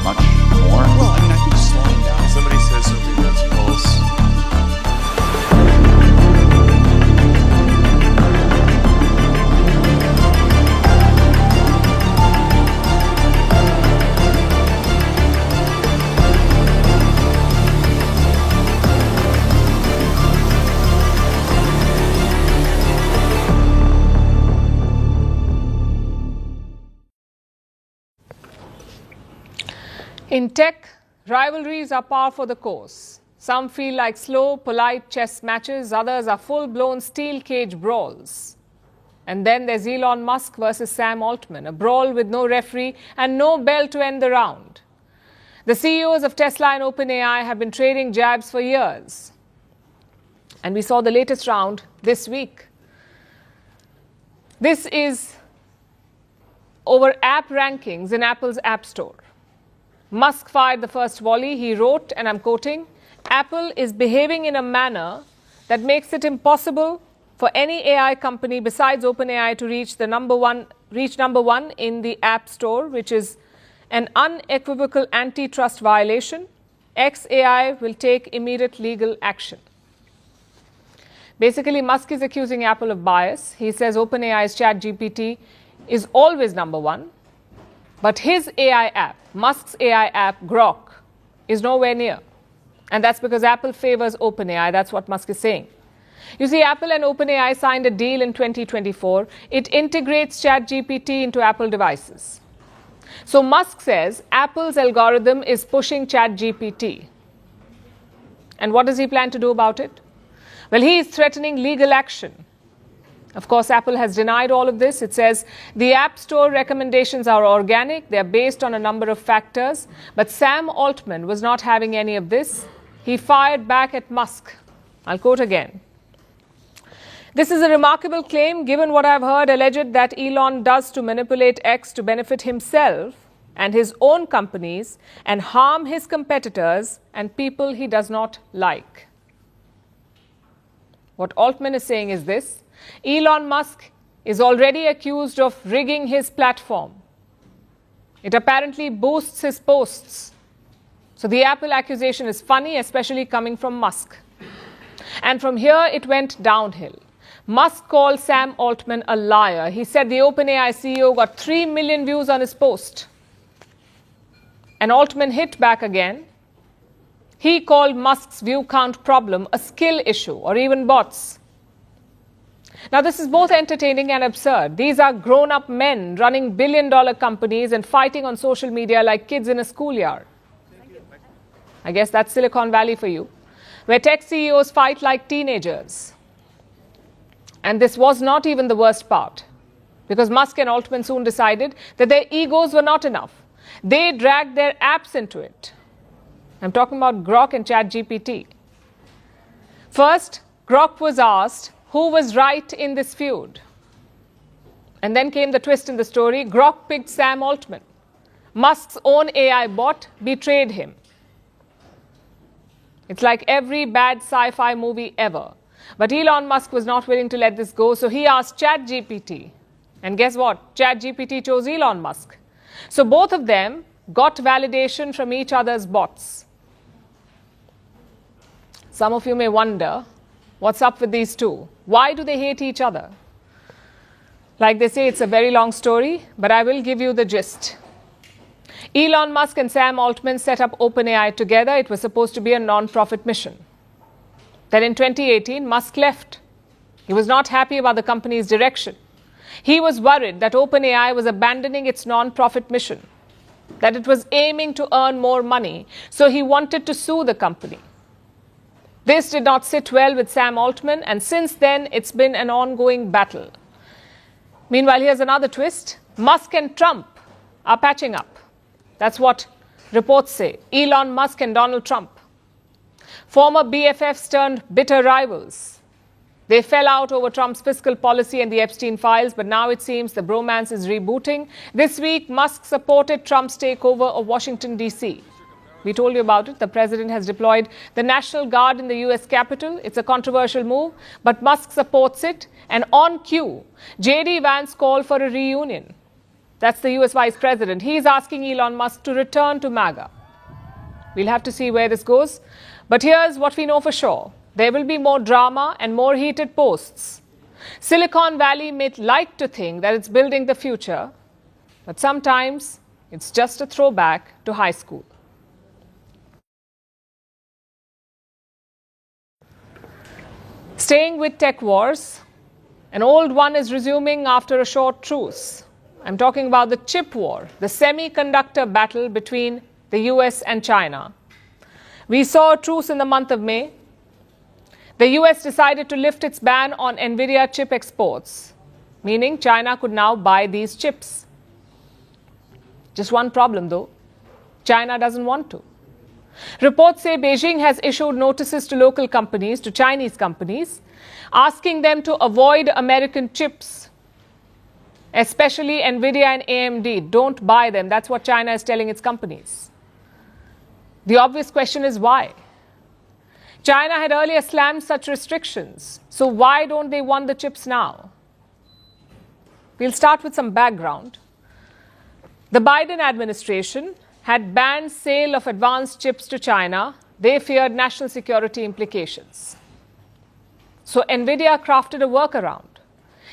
Much more? Well, I mean, I think slowing down. Somebody says something that's false.
In tech, rivalries are par for the course. Some feel like slow, polite chess matches. Others are full-blown steel cage brawls. And then there's Elon Musk versus Sam Altman, a brawl with no referee and no bell to end the round. The CEOs of Tesla and OpenAI have been trading jabs for years. And we saw the latest round this week. This is over app rankings in Apple's App Store. Musk fired the first volley. He wrote, and I'm quoting, "Apple is behaving in a manner that makes it impossible for any AI company besides OpenAI to reach number one in the App Store, which is an unequivocal antitrust violation. XAI will take immediate legal action." Basically, Musk is accusing Apple of bias. He says OpenAI's ChatGPT is always number one, but his AI app, Musk's AI app, Grok, is nowhere near. And that's because Apple favors OpenAI. That's what Musk is saying. You see, Apple and OpenAI signed a deal in 2024. It integrates ChatGPT into Apple devices. So Musk says Apple's algorithm is pushing ChatGPT. And what does he plan to do about it? Well, he is threatening legal action. Of course, Apple has denied all of this. It says the App Store recommendations are organic. They are based on a number of factors. But Sam Altman was not having any of this. He fired back at Musk. I'll quote again. This is a remarkable claim given what I've heard alleged that Elon does to manipulate X to benefit himself and his own companies and harm his competitors and people he does not like. What Altman is saying is this: Elon Musk is already accused of rigging his platform. It apparently boosts his posts. So the Apple accusation is funny, especially coming from Musk. And from here, it went downhill. Musk called Sam Altman a liar. He said the OpenAI CEO got 3 million views on his post. And Altman hit back again. He called Musk's view count problem a skill issue or even bots. Now, this is both entertaining and absurd. These are grown-up men running billion-dollar companies and fighting on social media like kids in a schoolyard. I guess that's Silicon Valley for you, where tech CEOs fight like teenagers. And this was not even the worst part, because Musk and Altman soon decided that their egos were not enough. They dragged their apps into it. I'm talking about Grok and ChatGPT. First, Grok was asked who was right in this feud. And then came the twist in the story. Grok picked Sam Altman. Musk's own AI bot betrayed him. It's like every bad sci-fi movie ever. But Elon Musk was not willing to let this go, so he asked ChatGPT. And guess what? ChatGPT chose Elon Musk. So both of them got validation from each other's bots. Some of you may wonder, what's up with these two? Why do they hate each other? Like they say, it's a very long story, but I will give you the gist. Elon Musk and Sam Altman set up OpenAI together. It was supposed to be a non-profit mission. Then in 2018, Musk left. He was not happy about the company's direction. He was worried that OpenAI was abandoning its non-profit mission, that it was aiming to earn more money, so he wanted to sue the company. This did not sit well with Sam Altman, and since then, it's been an ongoing battle. Meanwhile, here's another twist. Musk and Trump are patching up. That's what reports say. Elon Musk and Donald Trump. Former BFFs turned bitter rivals. They fell out over Trump's fiscal policy and the Epstein files, but now it seems the bromance is rebooting. This week, Musk supported Trump's takeover of Washington, D.C. We told you about it. The president has deployed the National Guard in the U.S. Capitol. It's a controversial move, but Musk supports it. And on cue, J.D. Vance called for a reunion. That's the U.S. Vice President. He's asking Elon Musk to return to MAGA. We'll have to see where this goes. But here's what we know for sure. There will be more drama and more heated posts. Silicon Valley may like to think that it's building the future, but sometimes it's just a throwback to high school. Staying with tech wars, an old one is resuming after a short truce. I'm talking about the chip war, the semiconductor battle between the US and China. We saw a truce in the month of May. The US decided to lift its ban on NVIDIA chip exports, meaning China could now buy these chips. Just one problem though, China doesn't want to. Reports say Beijing has issued notices to local companies, to Chinese companies, asking them to avoid American chips, especially NVIDIA and AMD. Don't buy them. That's what China is telling its companies. The obvious question is why? China had earlier slammed such restrictions, so why don't they want the chips now? We'll start with some background. The Biden administration had banned sale of advanced chips to China. They feared national security implications. So NVIDIA crafted a workaround.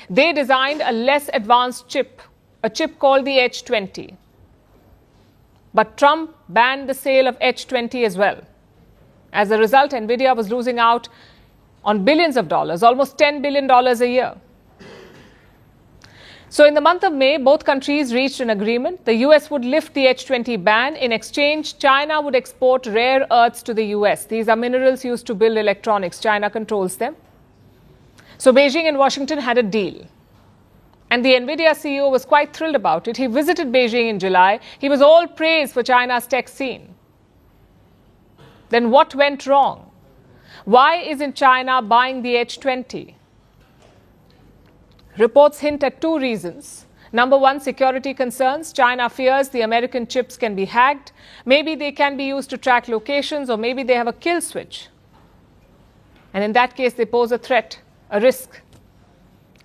They designed a less advanced chip, a chip called the H20. But Trump banned the sale of H20 as well. As a result, NVIDIA was losing out on billions of dollars, almost $10 billion a year. So in the month of May, both countries reached an agreement. The US would lift the H20 ban. In exchange, China would export rare earths to the US. These are minerals used to build electronics. China controls them. So Beijing and Washington had a deal. And the NVIDIA CEO was quite thrilled about it. He visited Beijing in July. He was all praise for China's tech scene. Then what went wrong? Why isn't China buying the H20? Reports hint at two reasons. Number one, security concerns. China fears the American chips can be hacked. Maybe they can be used to track locations, or maybe they have a kill switch. And in that case, they pose a threat, a risk,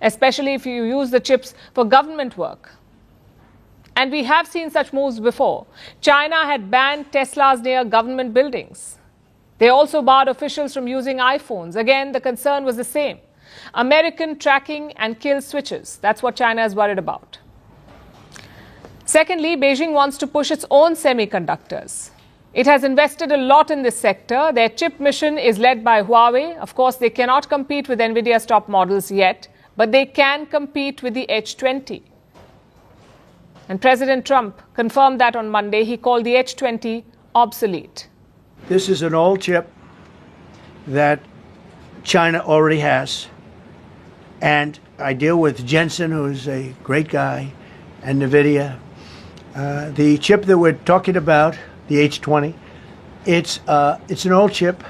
especially if you use the chips for government work. And we have seen such moves before. China had banned Teslas near government buildings. They also barred officials from using iPhones. Again, the concern was the same. American tracking and kill switches. That's what China is worried about. Secondly, Beijing wants to push its own semiconductors. It has invested a lot in this sector. Their chip mission is led by Huawei. Of course, they cannot compete with NVIDIA's top models yet, but they can compete with the H20. And President Trump confirmed that on Monday. He called the H20 obsolete.
This is an old chip that China already has. And I deal with Jensen, who's a great guy, and NVIDIA. The chip that we're talking about, the H20, it's an old chip.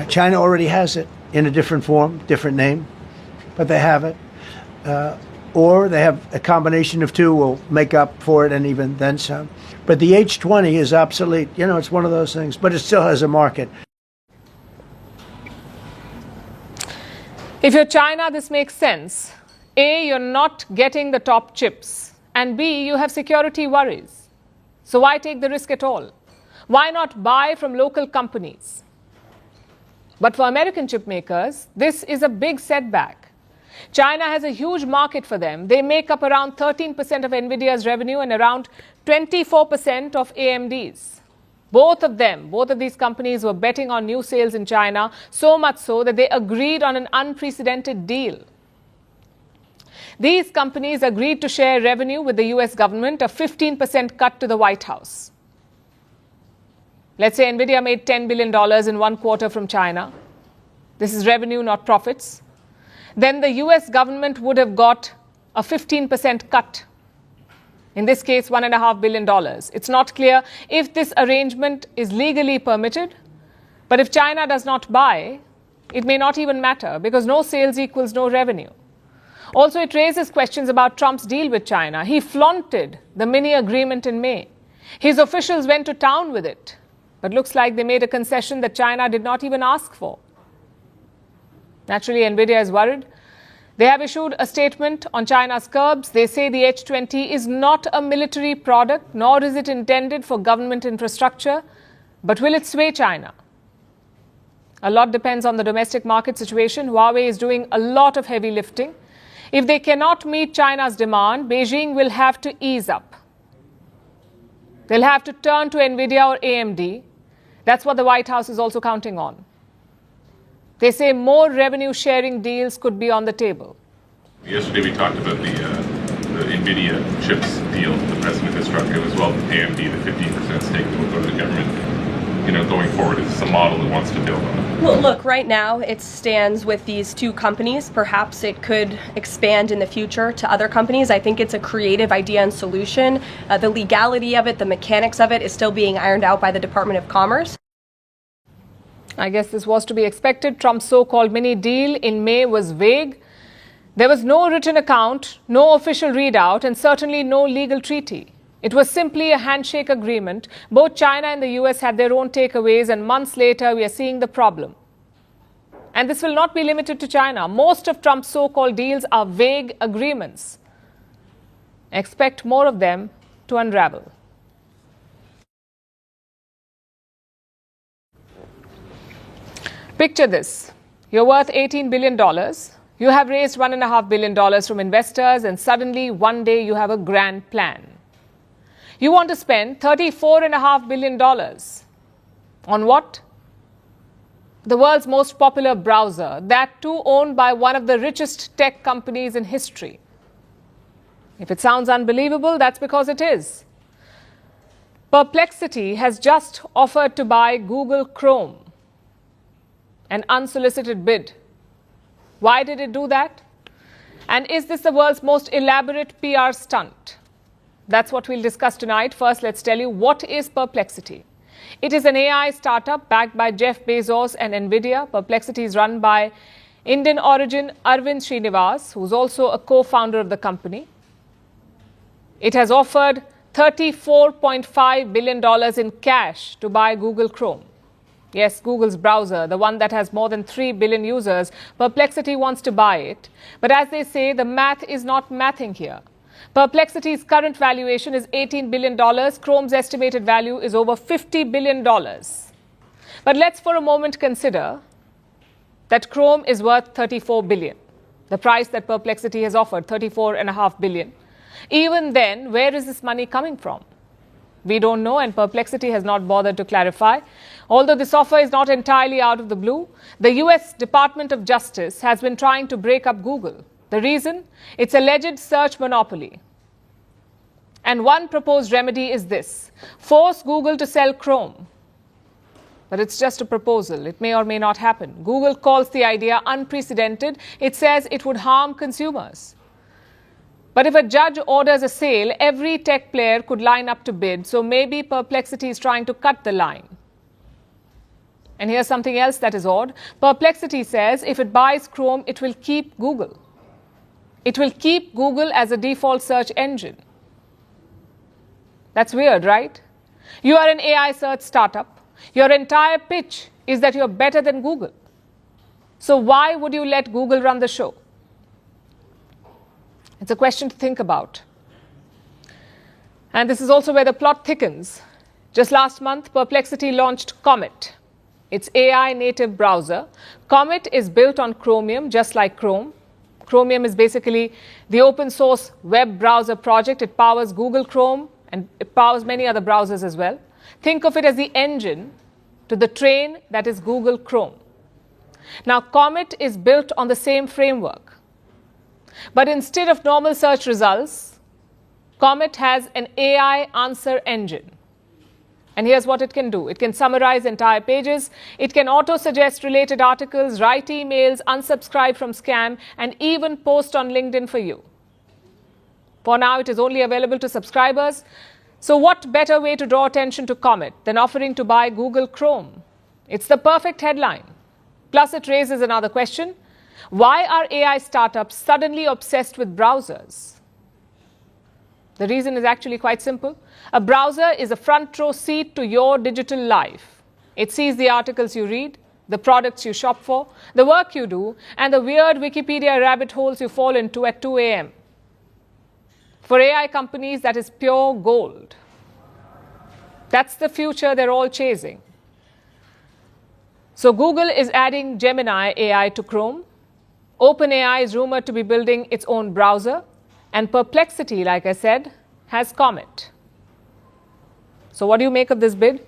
China already has it in a different form, different name, but they have it. Or they have a combination of two will make up for it, and even then some. But the H20 is obsolete. You know, it's one of those things, but it still has a market.
If you're China, this makes sense. A, you're not getting the top chips. And B, you have security worries. So why take the risk at all? Why not buy from local companies? But for American chip makers, this is a big setback. China has a huge market for them. They make up around 13% of NVIDIA's revenue and around 24% of AMD's. Both of these companies were betting on new sales in China, so much so that they agreed on an unprecedented deal. These companies agreed to share revenue with the US government, a 15% cut to the White House. Let's say NVIDIA made $10 billion in one quarter from China. This is revenue, not profits. Then the US government would have got a 15% cut. In this case, $1.5 billion. It's not clear if this arrangement is legally permitted, but if China does not buy, it may not even matter because no sales equals no revenue. Also, it raises questions about Trump's deal with China. He flaunted the mini agreement in May. His officials went to town with it, but looks like they made a concession that China did not even ask for. Naturally, NVIDIA is worried. They have issued a statement on China's curbs. They say the H20 is not a military product, nor is it intended for government infrastructure. But will it sway China? A lot depends on the domestic market situation. Huawei is doing a lot of heavy lifting. If they cannot meet China's demand, Beijing will have to ease up. They'll have to turn to NVIDIA or AMD. That's what the White House is also counting on. They say more revenue-sharing deals could be on the table.
Yesterday we talked about the NVIDIA chips deal the president has struck, as well as AMD, the 15% stake that will go to the government. You know, going forward, it's a model that wants to build on it.
Well, look, right now it stands with these two companies. Perhaps it could expand in the future to other companies. I think it's a creative idea and solution. The legality of it, the mechanics of it is still being ironed out by the Department of Commerce.
I guess this was to be expected. Trump's so-called mini deal in May was vague. There was no written account, no official readout, and certainly no legal treaty. It was simply a handshake agreement. Both China and the US had their own takeaways, and months later we are seeing the problem. And this will not be limited to China. Most of Trump's so-called deals are vague agreements. Expect more of them to unravel. Picture this. You're worth $18 billion. You have raised $1.5 billion from investors, and suddenly one day you have a grand plan. You want to spend $34.5 billion. On what? The world's most popular browser, that too owned by one of the richest tech companies in history. If it sounds unbelievable, that's because it is. Perplexity has just offered to buy Google Chrome. An unsolicited bid. Why did it do that? And is this the world's most elaborate PR stunt? That's what we'll discuss tonight. First, let's tell you what is Perplexity. It is an AI startup backed by Jeff Bezos and NVIDIA. Perplexity is run by Indian origin Arvind Srinivas, who's also a co-founder of the company. It has offered $34.5 billion in cash to buy Google Chrome. Yes, Google's browser, the one that has more than 3 billion users. Perplexity wants to buy it. But as they say, the math is not mathing here. Perplexity's current valuation is $18 billion. Chrome's estimated value is over $50 billion. But let's for a moment consider that Chrome is worth $34 billion. The price that Perplexity has offered, $34.5 billion. Even then, where is this money coming from? We don't know, and Perplexity has not bothered to clarify. Although this offer is not entirely out of the blue, the US Department of Justice has been trying to break up Google. The reason? Its alleged search monopoly. And one proposed remedy is this: force Google to sell Chrome. But it's just a proposal. It may or may not happen. Google calls the idea unprecedented. It says it would harm consumers. But if a judge orders a sale, every tech player could line up to bid. So maybe Perplexity is trying to cut the line. And here's something else that is odd. Perplexity says if it buys Chrome, it will keep Google. It will keep Google as a default search engine. That's weird, right? You are an AI search startup. Your entire pitch is that you're better than Google. So why would you let Google run the show? It's a question to think about. And this is also where the plot thickens. Just last month, Perplexity launched Comet, its AI native browser. Comet is built on Chromium, just like Chrome. Chromium is basically the open source web browser project. It powers Google Chrome and it powers many other browsers as well. Think of it as the engine to the train that is Google Chrome. Now, Comet is built on the same framework. But instead of normal search results, Comet has an AI answer engine. And here's what it can do. It can summarize entire pages. It can auto-suggest related articles, write emails, unsubscribe from scam, and even post on LinkedIn for you. For now, it is only available to subscribers. So what better way to draw attention to Comet than offering to buy Google Chrome? It's the perfect headline. Plus, it raises another question. Why are AI startups suddenly obsessed with browsers? The reason is actually quite simple. A browser is a front row seat to your digital life. It sees the articles you read, the products you shop for, the work you do, and the weird Wikipedia rabbit holes you fall into at 2 a.m. For AI companies, that is pure gold. That's the future they're all chasing. So Google is adding Gemini AI to Chrome. OpenAI is rumored to be building its own browser. And Perplexity, like I said, has Comet. So what do you make of this bid?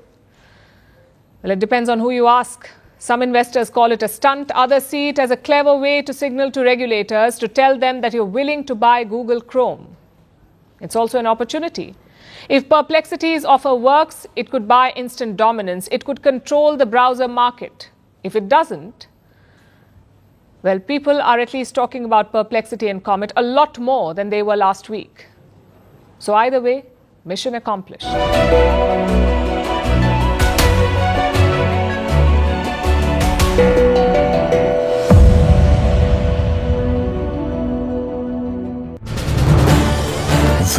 Well, it depends on who you ask. Some investors call it a stunt. Others see it as a clever way to signal to regulators to tell them that you're willing to buy Google Chrome. It's also an opportunity. If Perplexity's offer works, it could buy instant dominance. It could control the browser market. If it doesn't, well, people are at least talking about Perplexity and Comet a lot more than they were last week. So either way, mission accomplished.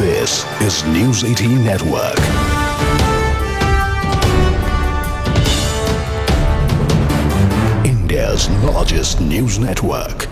This is News 18 Network. India's largest news network.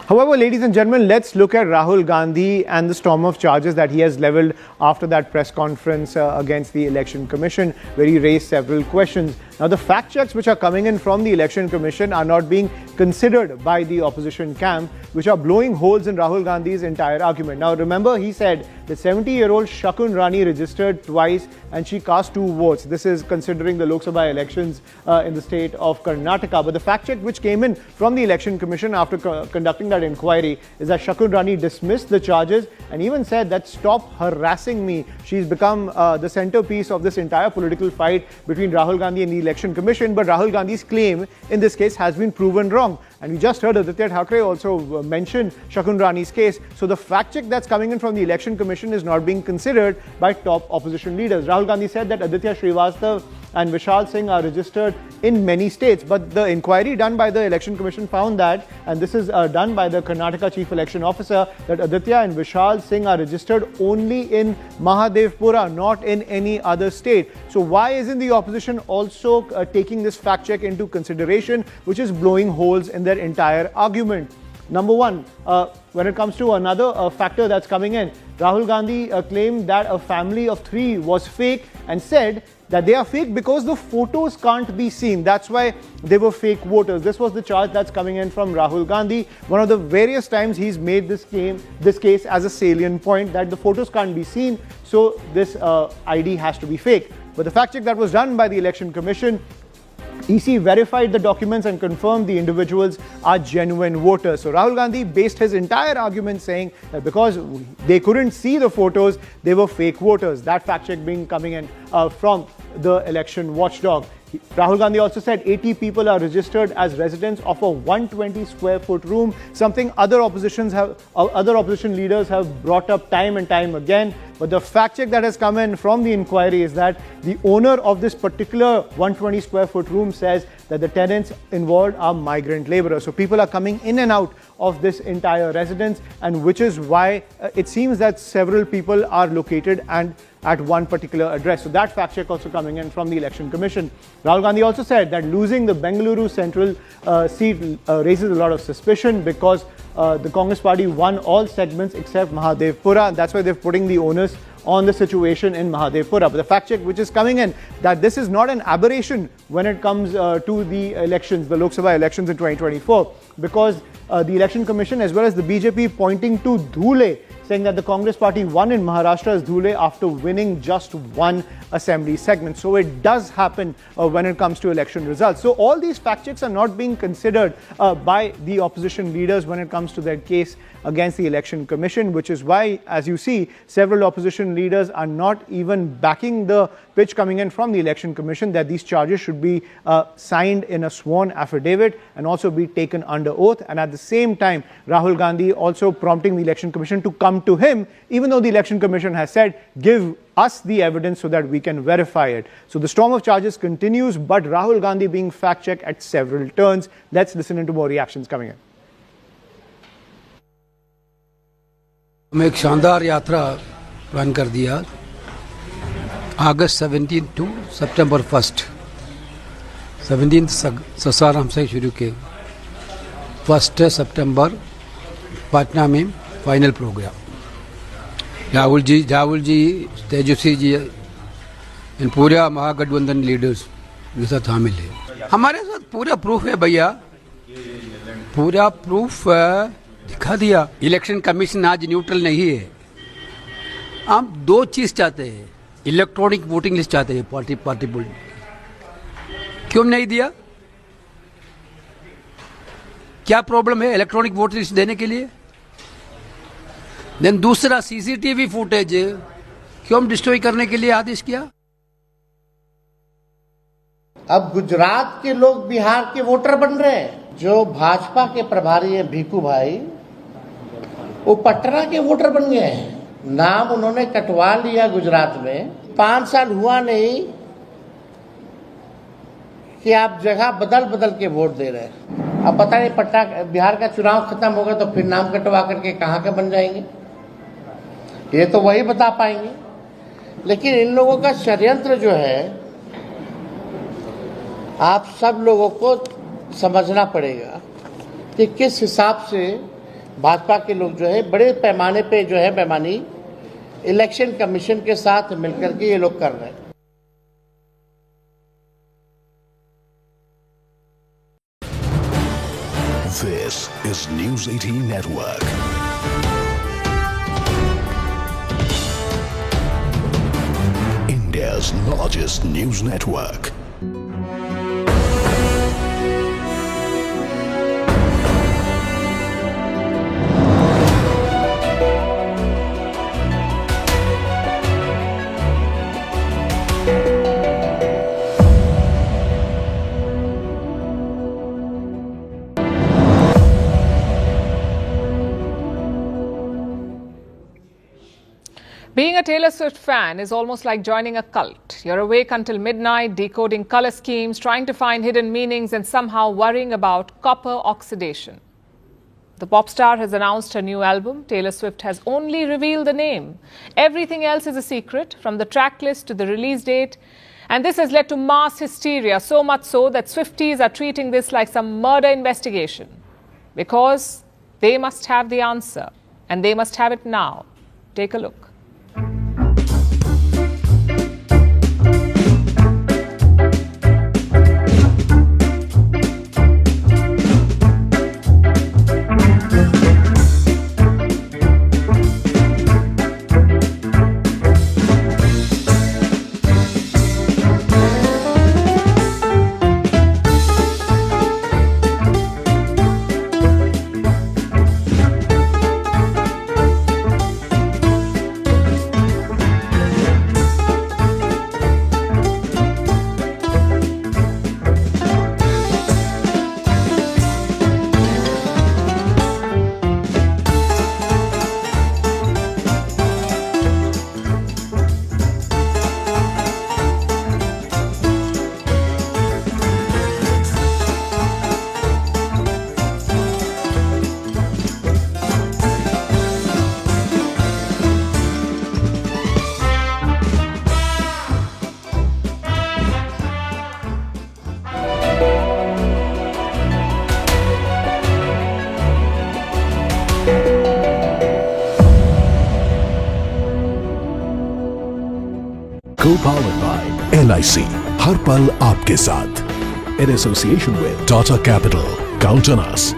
However, ladies and gentlemen, let's look at Rahul Gandhi and the storm of charges that he has leveled after that press conference against the Election Commission, where he raised several questions. Now, the fact checks which are coming in from the Election Commission are not being considered by the opposition camp, which are blowing holes in Rahul Gandhi's entire argument. Now, remember, he said the 70-year-old Shakun Rani registered twice and she cast 2 votes. This is considering the Lok Sabha elections in the state of Karnataka. But the fact check which came in from the Election Commission after conducting that inquiry is that Shakun Rani dismissed the charges and even said that stop harassing me. She's become the centerpiece of this entire political fight between Rahul Gandhi and the Election Commission. But Rahul Gandhi's claim in this case has been proven wrong. And we just heard Aditya Thackeray also mention Shakun Rani's case. So the fact check that's coming in from the Election Commission is not being considered by top opposition leaders. Rahul Gandhi said that Aditya Srivastav and Vishal Singh are registered in many states. But the inquiry done by the Election Commission found that, and this is done by the Karnataka Chief Election Officer, that Aditya and Vishal Singh are registered only in Mahadevpura, not in any other state. So why isn't the opposition also taking this fact check into consideration, which is blowing holes in their entire argument? Number one, when it comes to another factor that's coming in, Rahul Gandhi claimed that a family of 3 was fake and said that they are fake because the photos can't be seen. That's why they were fake voters. This was the charge that's coming in from Rahul Gandhi. One of the various times he's made this case as a salient point that the photos can't be seen, so this ID has to be fake. But the fact check that was done by the Election Commission, EC verified the documents and confirmed the individuals are genuine voters. So Rahul Gandhi based his entire argument saying that because they couldn't see the photos, they were fake voters. That fact check coming in from the election watchdog. Rahul Gandhi also said 80 people are registered as residents of a 120 square foot room, something other opposition leaders have brought up time and time again. But the fact check that has come in from the inquiry is that the owner of this particular 120 square foot room says that the tenants involved are migrant laborers. So people are coming in and out of this entire residence, and which is why it seems that several people are located and at one particular address. So that fact check also coming in from the Election Commission. Rahul Gandhi also said that losing the Bengaluru Central seat raises a lot of suspicion because the Congress party won all segments except Mahadevpura. That's why they're putting the onus on the situation in Mahadevpura. But the fact check which is coming in, that this is not an aberration when it comes to the elections, the Lok Sabha elections in 2024, because the Election Commission as well as the BJP pointing to Dhule, saying that the Congress party won in Maharashtra's Dhule after winning just one assembly segment. So it does happen when it comes to election results. So all these fact checks are not being considered by the opposition leaders when it comes to their case against the Election Commission, which is why, as you see, several opposition leaders are not even backing the pitch coming in from the Election Commission that these charges should be signed in a sworn affidavit and also be taken under oath. And at the same time, Rahul Gandhi also prompting the Election Commission to come to him, even though the Election Commission has said, give us the evidence so that we can verify it. So the storm of charges continues, but Rahul Gandhi being fact-checked at several turns. Let's listen into more reactions coming in.
हमने एक शानदार यात्रा plan कर दिया अगस्त 17 to सितंबर 1 17 ससाराम से शुरू के 1 सितंबर पटना में फाइनल प्रोग्राम राहुल जी तेजस्वी जी इन पूरा महागठबंधन लीडर्स के साथ शामिल है हमारे साथ पूरा प्रूफ है भैया पूरा प्रूफ दिखा दिया इलेक्शन कमीशन आज न्यूट्रल नहीं है हम 2 चीज चाहते हैं इलेक्ट्रॉनिक वोटिंग लिस्ट चाहते हैं पार्टी क्यों नहीं दिया क्या प्रॉब्लम है इलेक्ट्रॉनिक वोटिंग लिस्ट देने के लिए देन दूसरा सीसीटीवी फुटेज क्यों डिस्ट्रॉय करने के लिए आदेश किया
अब गुजरात के लोग बिहार के वोटर बन रहे हैं जो भाजपा के प्रभारी हैं भीखू भाई वो पटना के वोटर बन गए हैं नाम उन्होंने कटवा लिया गुजरात में 5 साल हुआ नहीं कि आप जगह बदल के वोट दे रहे हैं अब पता नहीं पटना बिहार का चुनाव खत्म होगा तो फिर नाम कटवा करके कहाँ के बन जाएंगे ये तो वही बता पाएंगे लेकिन इन लोगों का षड्यंत्र जो है आप सब लोगों को समझना पड़ेगा कि किस हिसाब से भाजपा के लोग जो है बड़े पैमाने पे जो है बेईमानी इलेक्शन कमीशन के साथ मिलकर के ये लोग कर रहे हैं।
This is News 18 Network. India's largest news network.
Being a Taylor Swift fan is almost like joining a cult. You're awake until midnight, decoding color schemes, trying to find hidden meanings, and somehow worrying about copper oxidation. The pop star has announced her new album. Taylor Swift has only revealed the name. Everything else is a secret, from the track list to the release date. And this has led to mass hysteria, so much so that Swifties are treating this like some murder investigation. Because they must have the answer, and they must have it now. Take a look.
Co-powered by LIC, हर पल आपके साथ. In association with Tata Capital. Count on us.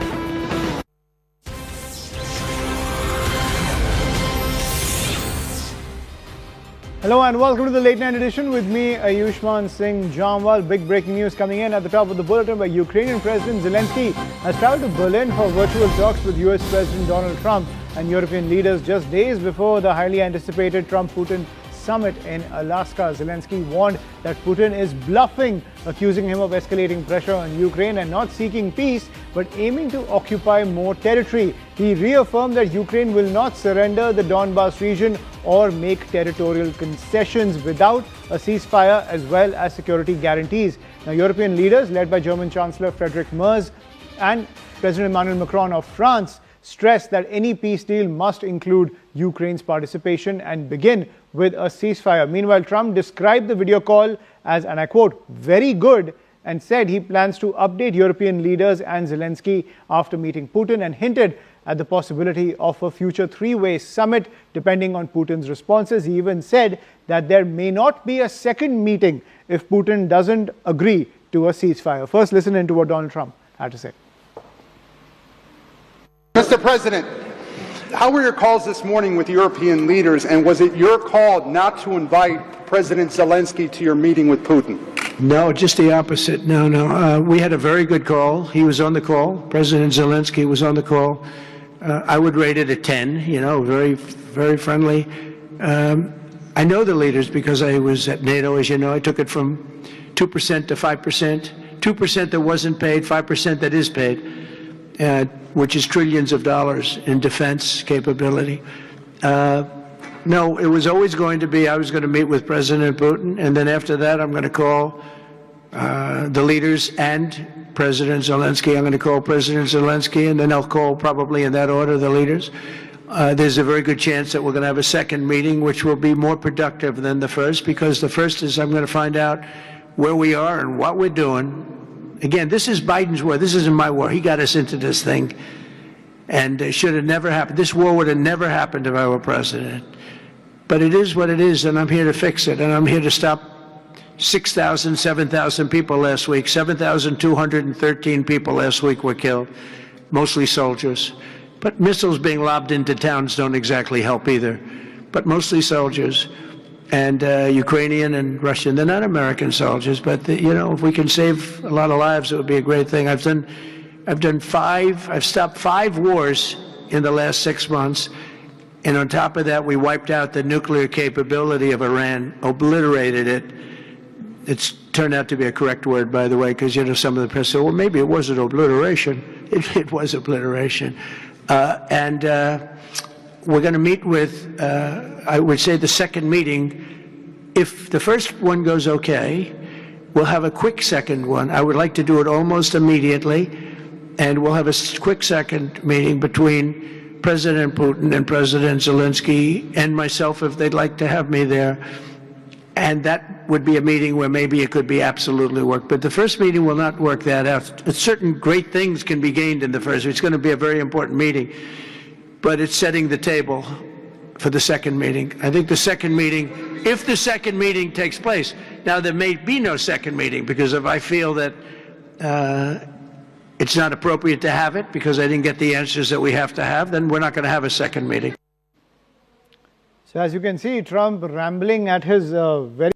Hello and welcome to the late night edition with me, Ayushman Singh Jamwal. Big breaking news coming in at the top of the bulletin by Ukrainian President Zelensky has traveled to Berlin for virtual talks with US President Donald Trump and European leaders just days before the highly anticipated Trump-Putin summit in Alaska. Zelensky warned that Putin is bluffing, accusing him of escalating pressure on Ukraine and not seeking peace, but aiming to occupy more territory. He reaffirmed that Ukraine will not surrender the Donbas region or make territorial concessions without a ceasefire as well as security guarantees. Now, European leaders led by German Chancellor Friedrich Merz and President Emmanuel Macron of France stressed that any peace deal must include Ukraine's participation and begin with a ceasefire. Meanwhile, Trump described the video call as, and I quote, very good, and said he plans to update European leaders and Zelensky after meeting Putin, and hinted at the possibility of a future three-way summit depending on Putin's responses. He even said that there may not be a second meeting if Putin doesn't agree to a ceasefire. First, listen into what Donald Trump had to say.
Mr. President, how were your calls this morning with European leaders, and was it your call not to invite President Zelensky to your meeting with Putin?
No, just the opposite. No. We had a very good call. He was on the call. President Zelensky was on the call. I would rate it a 10, very, very friendly. I know the leaders because I was at NATO, as you know. I took it from 2% to 5%, 2% that wasn't paid, 5% that is paid, which is trillions of dollars in defense capability. No, it was always going to be, I was going to meet with President Putin, and then after that I'm going to call the leaders and President Zelensky. I'm going to call President Zelensky, and then I'll call, probably in that order, the leaders. There's a very good chance that we're going to have a second meeting, which will be more productive than the first, because the first is I'm going to find out where we are and what we're doing. Again, this is Biden's war. This isn't my war. He got us into this thing. and it should have never happened. This war would have never happened if I were president. But it is what it is, and I'm here to fix it, and I'm here to stop 6,000, 7,000 people last week. 7,213 people last week were killed, mostly soldiers. But missiles being lobbed into towns don't exactly help either, but mostly soldiers. And Ukrainian and Russian, they're not American soldiers, but if we can save a lot of lives, it would be a great thing. I've stopped 5 wars in the last 6 months. And on top of that, we wiped out the nuclear capability of Iran, obliterated it. It's turned out to be a correct word, by the way, because, some of the press said, well, maybe it wasn't obliteration. It was obliteration. And we're going to meet with, I would say, the second meeting. If the first one goes okay, we'll have a quick second one. I would like to do it almost immediately. And we'll have a quick second meeting between President Putin and President Zelensky and myself, if they'd like to have me there. And that would be a meeting where maybe it could be absolutely work. But the first meeting will not work that out. Certain great things can be gained in the first. It's going to be a very important meeting. But it's setting the table for the second meeting. I think the second meeting, if the second meeting takes place, now there may be no second meeting, because if I feel that it's not appropriate to have it because I didn't get the answers that we have to have, then we're not going to have a second meeting.
So as you can see, Trump rambling at his very